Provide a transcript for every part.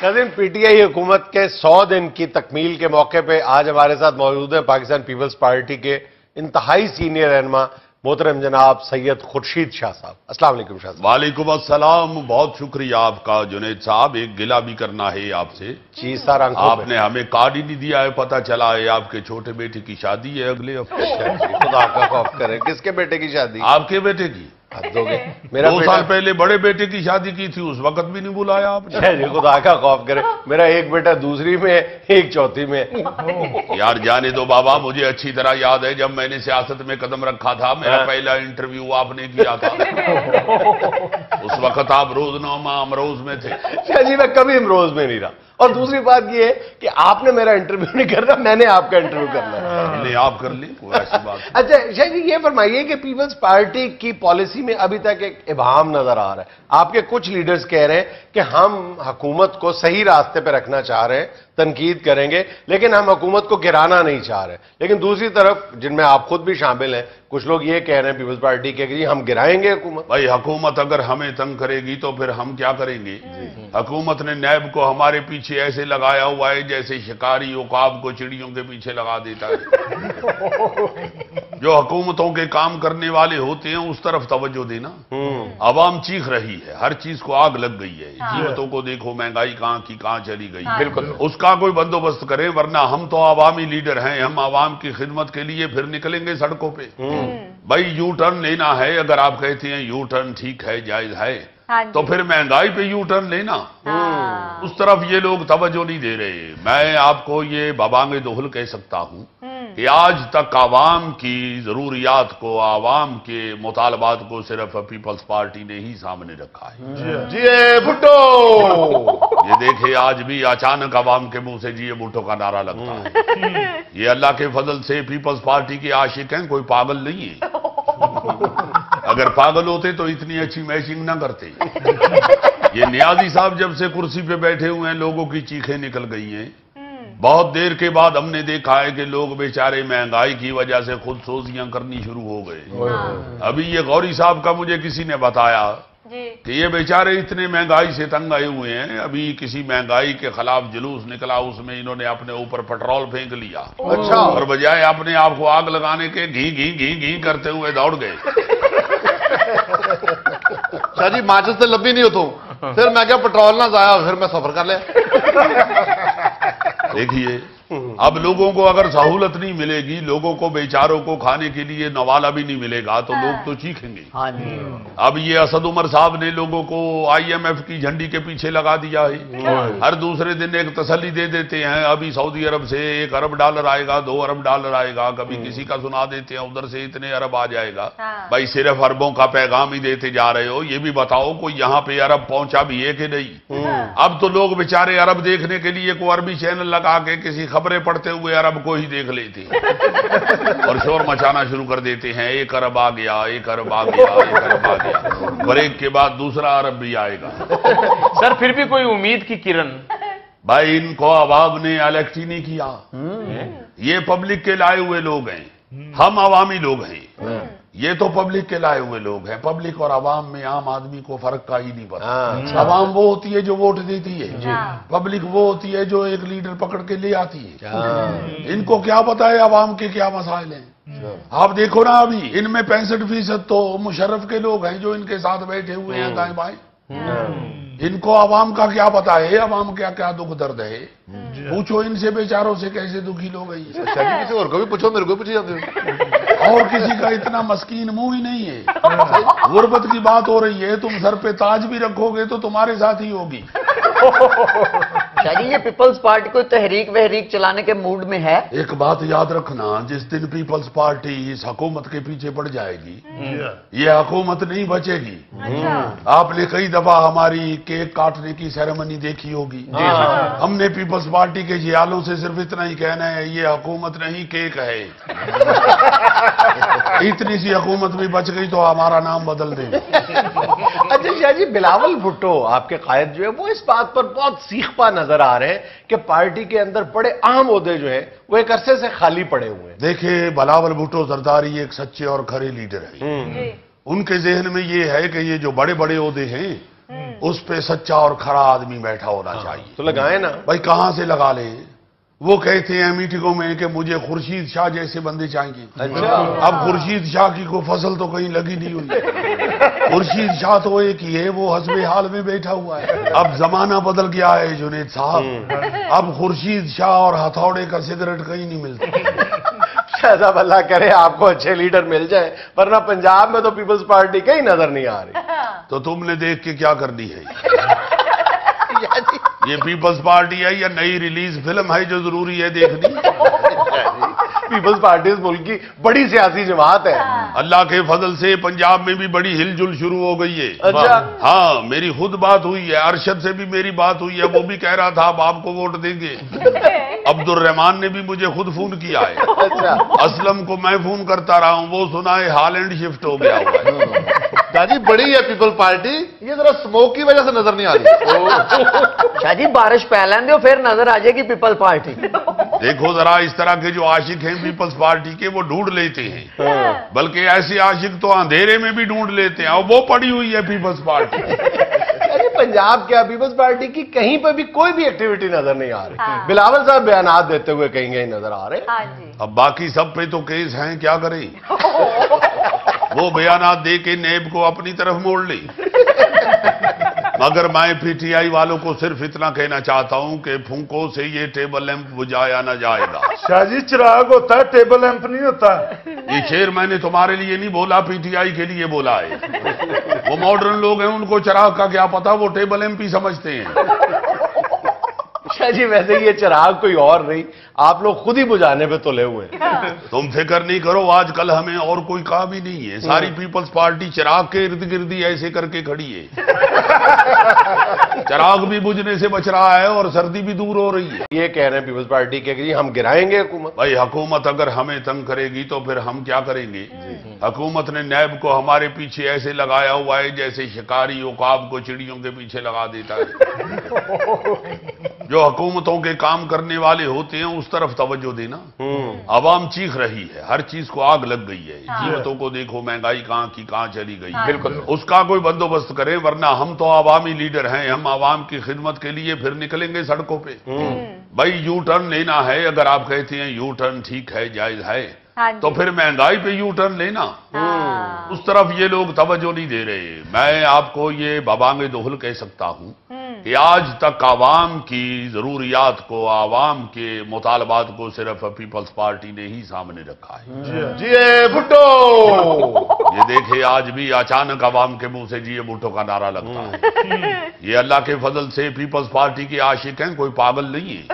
नाज़रीन, पीटीआई हुकूमत के 100 दिन की तकमील के मौके पे आज हमारे साथ मौजूद है पाकिस्तान पीपल्स पार्टी के इंतहाई सीनियर रहनुमा मोहतरम जनाब सैयद खुर्शीद शाह साहब। अस्सलाम वालेकुम शाह साहब। वालेकुम अस्सलाम, बहुत शुक्रिया आपका जुनैद साहब। एक गिला भी करना है आपसे। जी सर, आपने हमें कार्ड ही नहीं दिया है, पता चला है आपके छोटे बेटे की शादी है अगले हफ्ते। खुदा का खौफ करे, किसके बेटे की शादी? आपके बेटे की। मेरा 2 साल पहले बड़े बेटे की शादी की थी, उस वक्त भी नहीं बुलाया आपने। खुदा का खौफ करे, मेरा एक बेटा दूसरी में, एक चौथी में। यार जाने दो बाबा, मुझे अच्छी तरह याद है जब मैंने सियासत में कदम रखा था, मेरा पहला इंटरव्यू आपने किया था। उस वक्त आप रोजनामा अमरोज में थे। शाह जी, मैं कभी अमरोज में नहीं रहा। और दूसरी बात ये है कि आपने मेरा इंटरव्यू नहीं करना, मैंने आपका इंटरव्यू करना है। नहीं, आप कर ली, कोई ऐसी बात। अच्छा शाह जी, ये फरमाइए कि पीपल्स पार्टी की पॉलिसी में अभी तक एक इबाहम नजर आ रहा है। आपके कुछ लीडर्स कह रहे हैं कि हम हुकूमत को सही रास्ते पे रखना चाह रहे हैं, तनकीद करेंगे, लेकिन हम हुकूमत को गिराना नहीं चाह रहे। लेकिन दूसरी तरफ, जिनमें आप खुद भी शामिल हैं, कुछ लोग ये कह रहे हैं पीपल्स पार्टी के कि जी हम गिराएंगे हुकूमत। भाई, हुकूमत अगर हमें तंग करेगी तो फिर हम क्या करेंगे? हुकूमत ने नैब को हमारे पीछे ऐसे लगाया हुआ है जैसे शिकारी उकाब को चिड़ियों के पीछे लगा देता है। जो हुकूमतों के काम करने वाले होते हैं उस तरफ तवज्जो देना। अवाम चीख रही है, हर चीज को आग लग गई है। कीमतों को देखो, महंगाई कहां की कहां चली गई। बिल्कुल, उसका कोई बंदोबस्त करें, वरना हम तो अवामी लीडर हैं, हम अवाम की खिदमत के लिए फिर निकलेंगे सड़कों पे। भाई, यू टर्न लेना है, अगर आप कहते हैं यू टर्न ठीक है, जायज है, तो फिर महंगाई पे यू टर्न लेना। उस तरफ ये लोग तवज्जो नहीं दे रहे। मैं आपको ये बबांगे दोहल कह सकता हूं कि आज तक आवाम की जरूरियात को, आवाम के मुतालबात को सिर्फ पीपल्स पार्टी ने ही सामने रखा है। जी भुट्टो। ये देखे, आज भी अचानक आवाम के मुंह से जी भुट्टो का नारा लगता है। ये अल्लाह के फजल से पीपल्स पार्टी के आशिक हैं, कोई पागल नहीं है। अगर पागल होते तो इतनी अच्छी मैचिंग ना करते। ये नियाजी साहब जब से कुर्सी पे बैठे हुए हैं, लोगों की चीखें निकल गई हैं। बहुत देर के बाद हमने देखा है कि लोग बेचारे महंगाई की वजह से खुद सोजियां करनी शुरू हो गए। अभी ये गौरी साहब का मुझे किसी ने बताया कि ये बेचारे इतने महंगाई से तंग आए हुए हैं। अभी किसी महंगाई के खिलाफ जुलूस निकला, उसमें इन्होंने अपने ऊपर पेट्रोल फेंक लिया। अच्छा। और बजाय अपने आप को आग लगाने के घी घी घी घी करते हुए दौड़ गए। शाह जी, माचिस से लंबी नहीं होता, फिर मैं क्या पेट्रोल ना जाया, फिर मैं सफर कर लिया। देखिए, अब लोगों को अगर सहूलत नहीं मिलेगी, लोगों को बेचारों को खाने के लिए नवाला भी नहीं मिलेगा, तो लोग तो चीखेंगे। अब ये असद उमर साहब ने लोगों को IMF की झंडी के पीछे लगा दिया है। हर दूसरे दिन एक तसल्ली दे देते हैं, अभी सऊदी अरब से $1 अरब आएगा, $2 अरब आएगा, कभी किसी का सुना देते हैं उधर से इतने अरब आ जाएगा। भाई, सिर्फ अरबों का पैगाम ही देते जा रहे हो। ये भी बताओ कोई यहाँ पे अरब पहुंचा भी है कि नहीं? अब तो लोग बेचारे अरब देखने के लिए कोई अरबी चैनल लगा के किसी खबरें पढ़ते हुए अरब को ही देख लेते और शोर मचाना शुरू कर देते हैं, 1 अरब आ गया, 1 अरब आ गया, 1 अरब आ गया। ब्रेक के बाद दूसरा अरब भी आएगा। सर, फिर भी कोई उम्मीद की किरण? भाई, इनको अवाम ने इलेक्ट ही नहीं किया। ये पब्लिक के लाए हुए लोग हैं, हम अवामी लोग हैं। ये तो पब्लिक के लाए हुए लोग हैं। पब्लिक और आवाम में आम आदमी को फर्क का ही नहीं पता। आवाम वो होती है जो वोट देती है, पब्लिक वो होती है जो एक लीडर पकड़ के ले आती है। इनको क्या पता है आवाम के क्या मसाइल हैं? आप देखो ना, अभी इनमें 65% तो मुशर्रफ के लोग हैं जो इनके साथ बैठे हुए हैं दाएं बाएं। इनको आवाम का क्या पता है, आवाम क्या क्या दुख दर्द है? पूछो इनसे, बेचारों से कैसे दुखी लोग हैं। किसी और को भी पूछो, मेरे को पूछी जाती है। और किसी का इतना मस्कीन मुंह ही नहीं है। गुर्बत की बात हो रही है, तुम सर पे ताज भी रखोगे तो तुम्हारे साथ ही होगी। शाह जी, ये पीपल्स पार्टी को तहरीक वहरीक चलाने के मूड में है? एक बात याद रखना, जिस दिन पीपल्स पार्टी इस हुकूमत के पीछे पड़ जाएगी, ये हुकूमत नहीं बचेगी। आपने कई दफा हमारी केक काटने की सेरेमनी देखी होगी। हमने पीपल्स पार्टी के जियालों से सिर्फ इतना ही कहना है, ये हुकूमत नहीं केक है। इतनी सी हुकूमत भी बच गई तो हमारा नाम बदल देंगे। अच्छा शाह जी, बिलावल भुट्टो आपके कायद जो है वो इस बात पर बहुत सीखपा नजर आ रहे हैं कि पार्टी के अंदर बड़े अहम ओहदे जो है वो एक अरसे से खाली पड़े हुए हैं। देखिए, बिलावल भुट्टो जरदारी एक सच्चे और खरे लीडर है। उनके जहन में ये है कि ये जो बड़े बड़े ओहदे हैं اس پہ سچا اور کھرا آدمی بیٹھا ہونا چاہیے. تو لگائیں نا بھائی کہاں سے لگا لے؟ وہ کہتے ہیں میٹنگوں میں کہ مجھے خورشید شاہ جیسے بندے چاہیے. اب خورشید شاہ کی کوئی فصل تو کہیں لگی نہیں ہوئی. خورشید شاہ تو ایک ہی ہے، وہ حسب حال میں بیٹھا ہوا ہے. اب زمانہ بدل گیا ہے جنید صاحب، اب خورشید شاہ اور ہتھوڑے کا سگریٹ کہیں نہیں ملتا. صاحب اللہ کرے آپ کو اچھے لیڈر مل جائیں، ورنہ پنجاب میں تو پیپلز پارٹی کہیں نظر نہیں آ رہی. تو تم نے دیکھ کے کیا کرنی ہے؟ یہ پیپلز پارٹی ہے یا نئی ریلیز فلم ہے جو ضروری ہے دیکھنی؟ پیپلز پارٹی اس ملک کی بڑی سیاسی جماعت ہے. اللہ کے فضل سے پنجاب میں بھی بڑی ہل جل شروع ہو گئی ہے. اچھا. ہاں میری خود بات ہوئی ہے، ارشد سے بھی میری بات ہوئی ہے، وہ بھی کہہ رہا تھا اب آپ کو ووٹ دیں گے. عبد الرحمان نے بھی مجھے خود فون کیا ہے. اچھا. اسلم کو میں فون کرتا رہا ہوں، وہ سنا ہے ہالینڈ شفٹ ہو گیا ہوا ہے. شاہ جی بڑی ہے پیپل پارٹی، یہ ذرا سموک کی وجہ سے نظر نہیں آ رہی. شاہ جی بارش پہ لیں دو پھر نظر آ جائے گی پیپل پارٹی. دیکھو ذرا اس طرح کے جو عاشق ہیں پیپلز پارٹی کے وہ ڈھونڈ لیتے ہیں، بلکہ ایسے عاشق تو اندھیرے میں بھی ڈھونڈ لیتے ہیں، اور وہ پڑی ہوئی ہے پیپلز پارٹی. پنجاب کیا پیپلز پارٹی کی کہیں پہ بھی کوئی بھی ایکٹیویٹی نظر نہیں آ رہی. بلاول صاحب بیانات دیتے ہوئے کہیں کہیں نظر آ رہے ہیں. اب باقی سب پہ تو کیس ہیں، کیا کریں؟ وہ بیانات دے کے نیب کو اپنی طرف موڑ لی. مگر میں پی ٹی آئی والوں کو صرف اتنا کہنا چاہتا ہوں کہ پھونکوں سے یہ ٹیبل لیمپ بجھایا نہ جائے گا. شاہ جی چراغ ہوتا ہے، ٹیبل لیمپ نہیں ہوتا. یہ شعر میں نے تمہارے لیے نہیں بولا، پی ٹی آئی کے لیے بولا ہے. وہ ماڈرن لوگ ہیں، ان کو چراغ کا کیا پتا، وہ ٹیبل لیمپ ہی سمجھتے ہیں. شاہ جی ویسے یہ چراغ کوئی اور نہیں، آپ لوگ خود ہی بجھانے پہ تلے ہوئے ہیں. تم فکر نہیں کرو، آج کل ہمیں اور کوئی کام ہی نہیں ہے. ساری پیپلز پارٹی چراغ کے ارد گرد ہی ایسے کر کے کھڑی ہے. چراغ بھی بجھنے سے بچ رہا ہے اور سردی بھی دور ہو رہی ہے. یہ کہہ رہے ہیں پیپلز پارٹی کے کہ ہم گرائیں گے حکومت. بھائی حکومت اگر ہمیں تنگ کرے گی تو پھر ہم کیا کریں گے؟ حکومت نے نیب کو ہمارے پیچھے ایسے لگایا ہوا ہے جیسے شکاری عقاب کو چڑیوں کے پیچھے لگا دیتا ہے. جو حکومتوں کے کام کرنے والے ہوتے ہیں اس طرف توجہ دینا. عوام چیخ رہی ہے، ہر چیز کو آگ لگ گئی ہے. قیمتوں کو دیکھو، مہنگائی کہاں کی کہاں چلی گئی. بالکل. اس کا کوئی بندوبست کریں، ورنہ ہم تو عوامی لیڈر ہیں، ہم عوام کی خدمت کے لیے پھر نکلیں گے سڑکوں پہ. بھائی یو ٹرن لینا ہے، اگر آپ کہتے ہیں یو ٹرن ٹھیک ہے، جائز ہے، تو پھر مہنگائی پہ یو ٹرن لینا. اس طرف یہ لوگ توجہ نہیں دے رہے. میں آپ کو یہ بابانگ دہل کہہ سکتا ہوں کہ آج تک عوام کی ضروریات کو، عوام کے مطالبات کو صرف پیپلز پارٹی نے ہی سامنے رکھا ہے. جی بھٹو. یہ دیکھیں آج بھی اچانک عوام کے منہ سے جی بھٹو کا نعرہ لگتا ہے. یہ اللہ کے فضل سے پیپلز پارٹی کے عاشق ہیں، کوئی پاگل نہیں ہے.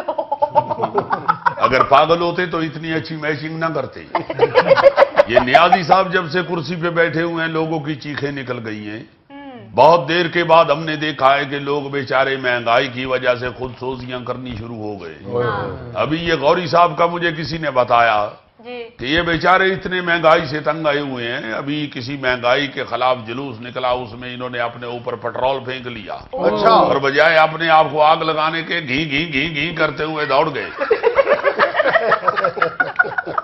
اگر پاگل ہوتے تو اتنی اچھی میچنگ نہ کرتے. یہ نیازی صاحب جب سے کرسی پہ بیٹھے ہوئے ہیں لوگوں کی چیخیں نکل گئی ہیں. بہت دیر کے بعد ہم نے دیکھا ہے کہ لوگ بیچارے مہنگائی کی وجہ سے خود سوزیاں کرنی شروع ہو گئے. ابھی یہ غوری صاحب کا مجھے کسی نے بتایا کہ یہ بیچارے اتنے مہنگائی سے تنگ آئے ہوئے ہیں. ابھی کسی مہنگائی کے خلاف جلوس نکلا، اس میں انہوں نے اپنے اوپر پیٹرول پھینک لیا. اچھا. اور بجائے اپنے آپ کو آگ لگانے کے گھی گھی گھی گھی کرتے ہوئے دوڑ گئے.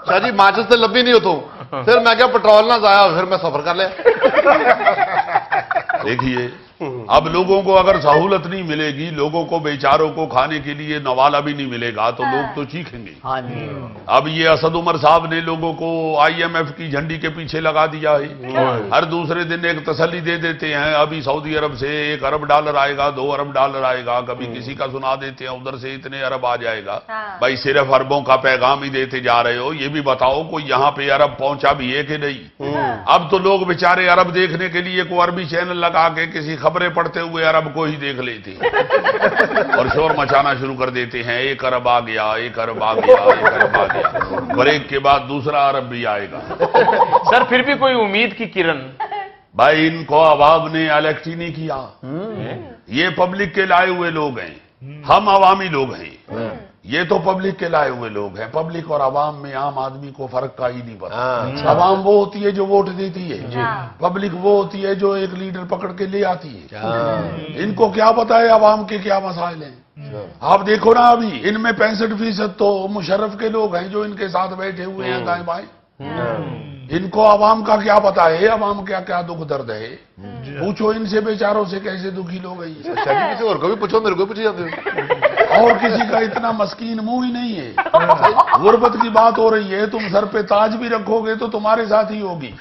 شاہ جی ماچس سے لبی نہیں ہوتا، پھر میں کیا پٹرول نہ ضائع، پھر میں سفر کر لیا. دیکھیے اب لوگوں کو اگر سہولت نہیں ملے گی، لوگوں کو بیچاروں کو کھانے کے لیے نوالا بھی نہیں ملے گا تو لوگ تو چیخیں گے. اب یہ اسد عمر صاحب نے لوگوں کو آئی ایم ایف کی جھنڈی کے پیچھے لگا دیا ہے. ہر دوسرے دن ایک تسلی دے دیتے ہیں، ابھی سعودی عرب سے $1 ارب آئے گا، $2 ارب آئے گا. کبھی کسی کا سنا دیتے ہیں ادھر سے اتنے ارب آ جائے گا. بھائی صرف اربوں کا پیغام ہی دیتے جا رہے ہو، یہ بھی بتاؤ کوئی یہاں پہ ارب پہنچا بھی ہے کہ نہیں؟ اب تو لوگ بیچارے عرب دیکھنے کے لیے کوئی عربی چینل لگا کے کسی خبریں پڑھتے ہوئے عرب کو ہی دیکھ لیتے اور شور مچانا شروع کر دیتے ہیں. 1 ارب آ گیا، 1 ارب آ گیا، 1 ارب آ گیا. بریک کے بعد دوسرا ارب بھی آئے گا. سر پھر بھی کوئی امید کی کرن. بھائی ان کو عوام نے الیکٹ ہی نہیں کیا. یہ پبلک کے لائے ہوئے لوگ ہیں، ہم عوامی لوگ ہیں. یہ تو پبلک کے لائے ہوئے لوگ ہیں. پبلک اور عوام میں عام آدمی کو فرق کا ہی نہیں پتا. عوام وہ ہوتی ہے جو ووٹ دیتی ہے، پبلک وہ ہوتی ہے جو ایک لیڈر پکڑ کے لے آتی ہے. ان کو کیا پتا ہے عوام کے کیا مسائل ہیں. آپ دیکھو نا ابھی ان میں 65% تو مشرف کے لوگ ہیں جو ان کے ساتھ بیٹھے ہوئے ہیں دائیں بائیں. ان کو عوام کا کیا پتا ہے، عوام کیا کیا دکھ درد ہے. पूछो इनसे बेचारों से कैसे दुखी लोग हैं ये। अच्छा जी, किसी और को भी पूछो, मेरे को पूछ जाते हो। और किसी का इतना मस्कीन मुंह ही नहीं है। गुर्बत की बात हो रही है, तुम सर पे ताज भी रखोगे तो तुम्हारे साथ ही होगी।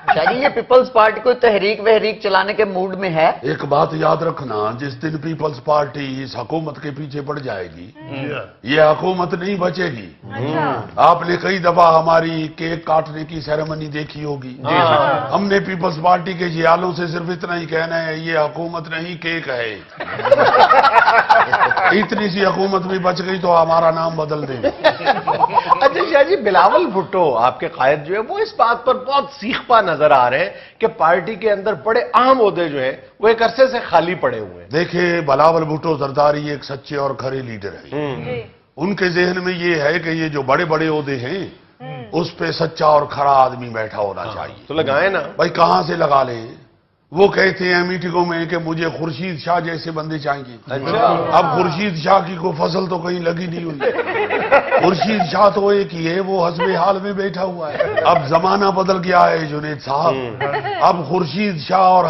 शाह जी, ये पीपल्स पार्टी कोई तहरीक वहरीक चलाने के मूड में है? एक बात याद रखना, जिस दिन पीपल्स पार्टी इस हुकूमत के पीछे पड़ जाएगी, ये हुकूमत नहीं बचेगी। आपने कई दफा हमारी केक काटने की सेरेमनी देखी होगी। हमने पीपल्स पार्टी के जियालों से सिर्फ इतना ही कहना है, ये हुकूमत नहीं केक है। इतनी सी हुकूमत भी बच गई तो हमारा नाम बदल देंगे। अच्छा शाह जी, बिलावल भुट्टो आपके कायद जो है वो इस बात पर बहुत सीखपा नजर आ रहे हैं कि पार्टी के अंदर बड़े अहम ओहदे जो है वो एक अरसे से खाली पड़े हुए हैं। देखिए, बिलावल भुट्टो जरदारी एक सच्चे और खरे लीडर हैं। उनके जहन में ये है कि ये जो बड़े बड़े ओहदे हैं उस पे सच्चा और खरा आदमी बैठा होना चाहिए। तो लगाए ना भाई, कहां से लगा ले? वो कहते हैं मीटिंगों में कि मुझे खुर्शीद शाह जैसे बंदे चाहिए। अच्छा। अब खुर्शीद शाह की कोई फसल तो कहीं लगी नहीं हुई। खुर्शीद शाह तो एक ही है, वो हस्बे हाल में बैठा हुआ है। अब जमाना बदल गया है जुनेद साहब, अब खुर्शीद शाह और